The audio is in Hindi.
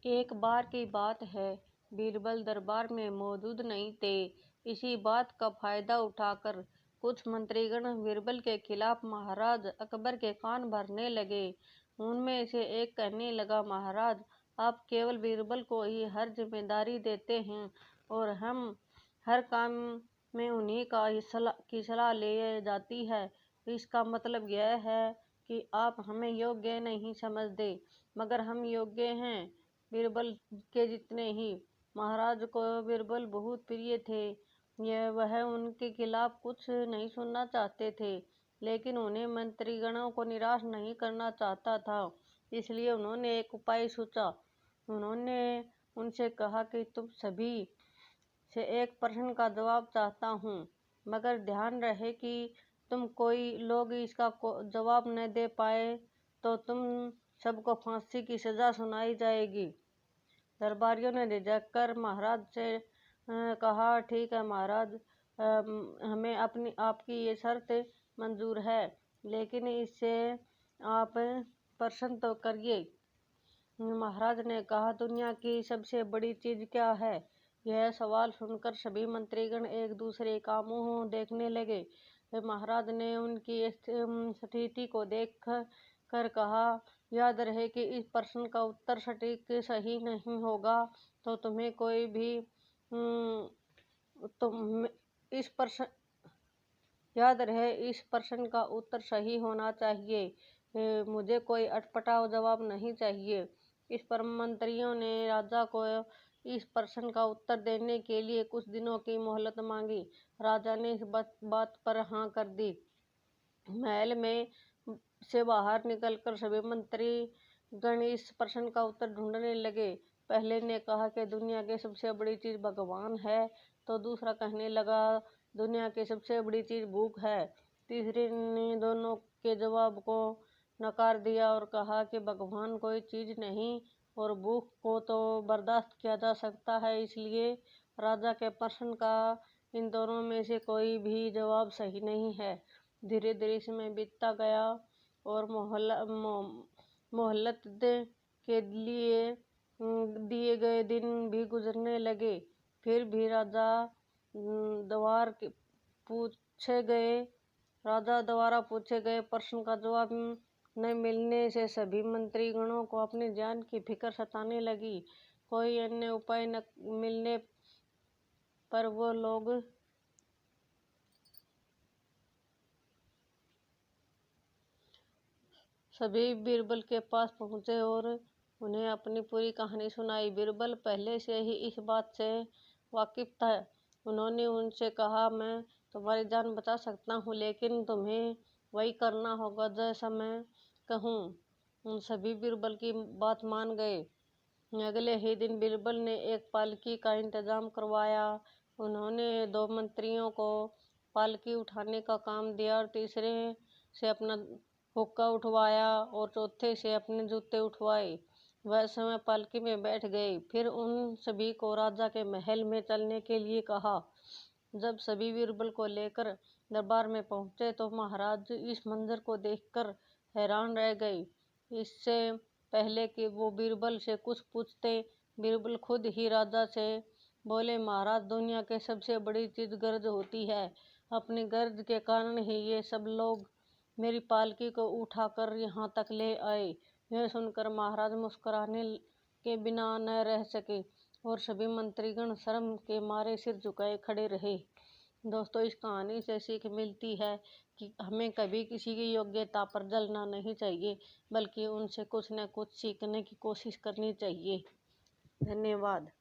एक बार की बात है, बीरबल दरबार में मौजूद नहीं थे। इसी बात का फायदा उठाकर कुछ मंत्रीगण बीरबल के खिलाफ महाराज अकबर के कान भरने लगे। उनमें से एक कहने लगा, महाराज, आप केवल बीरबल को ही हर जिम्मेदारी देते हैं और हम हर काम में उन्हीं की सलाह ले जाती है। इसका मतलब यह है कि आप हमें योग्य नहीं समझते, मगर हम योग्य हैं बीरबल के जितने ही। महाराज को बीरबल बहुत प्रिय थे। वह उनके खिलाफ कुछ नहीं सुनना चाहते थे, लेकिन उन्हें मंत्रीगणों को निराश नहीं करना चाहता था। इसलिए उन्होंने एक उपाय सोचा। उन्होंने उनसे कहा कि तुम सभी से एक प्रश्न का जवाब चाहता हूँ, मगर ध्यान रहे कि तुम कोई लोग इसका जवाब न दे पाए तो तुम सबको फांसी की सजा सुनाई जाएगी। दरबारियों ने झिझक कर महाराज से कहा, ठीक है महाराज, हमें आपकी ये शर्त मंजूर है, लेकिन इससे आप प्रश्न तो करिए। महाराज ने कहा, दुनिया की सबसे बड़ी चीज क्या है? यह सवाल सुनकर सभी मंत्रीगण एक दूसरे का मुंह देखने लगे। महाराज ने उनकी स्थिति को देख कर कहा, याद रहे कि इस प्रश्न का उत्तर सटीक सही नहीं होगा तो तुम्हें कोई भी याद रहे, इस प्रश्न का उत्तर सही होना चाहिए। मुझे कोई अटपटा जवाब नहीं चाहिए। इस पर मंत्रियों ने राजा को इस प्रश्न का उत्तर देने के लिए कुछ दिनों की मोहलत मांगी। राजा ने इस बात पर हाँ कर दी। महल में से बाहर निकलकर सभी मंत्रीगण इस प्रश्न का उत्तर ढूंढने लगे। पहले ने कहा कि दुनिया की सबसे बड़ी चीज भगवान है, तो दूसरा कहने लगा, दुनिया की सबसे बड़ी चीज भूख है। तीसरे ने दोनों के जवाब को नकार दिया और कहा कि भगवान कोई चीज नहीं और भूख को तो बर्दाश्त किया जा सकता है। इसलिए राजा के प्रश्न का इन दोनों में से कोई भी जवाब सही नहीं है। धीरे धीरे समय बीतता गया और मोहलत के लिए दिए गए दिन भी गुजरने लगे। फिर भी राजा द्वारा पूछे गए प्रश्न का जवाब न मिलने से सभी मंत्रीगणों को अपनी जान की फिक्र सताने लगी। कोई अन्य उपाय न मिलने पर वो लोग सभी बीरबल के पास पहुंचे और उन्हें अपनी पूरी कहानी सुनाई। बीरबल पहले से ही इस बात से वाकिफ था। उन्होंने उनसे कहा, मैं तुम्हारी जान बचा सकता हूँ, लेकिन तुम्हें वही करना होगा जैसा मैं कहूँ। सभी बीरबल की बात मान गए। अगले ही दिन बीरबल ने एक पालकी का इंतजाम करवाया। उन्होंने 2 मंत्रियों को पालकी उठाने का काम दिया और तीसरे से अपना हुक्का उठवाया और चौथे से अपने जूते उठवाए। वह समय पालकी में बैठ गए। फिर उन सभी को राजा के महल में चलने के लिए कहा। जब सभी बीरबल को लेकर दरबार में पहुंचे तो महाराज इस मंजर को देखकर हैरान रह गए। इससे पहले कि वो बीरबल से कुछ पूछते, बीरबल खुद ही राजा से बोले, महाराज, दुनिया के सबसे बड़ी चीज गर्ज होती है। अपनी गर्ज के कारण ही ये सब लोग मेरी पालकी को उठाकर यहाँ तक ले आए। यह सुनकर महाराज मुस्कुराने के बिना न रह सके और सभी मंत्रीगण शर्म के मारे सिर झुकाए खड़े रहे। दोस्तों, इस कहानी से सीख मिलती है कि हमें कभी किसी की योग्यता पर जलना नहीं चाहिए, बल्कि उनसे कुछ न कुछ सीखने की कोशिश करनी चाहिए। धन्यवाद।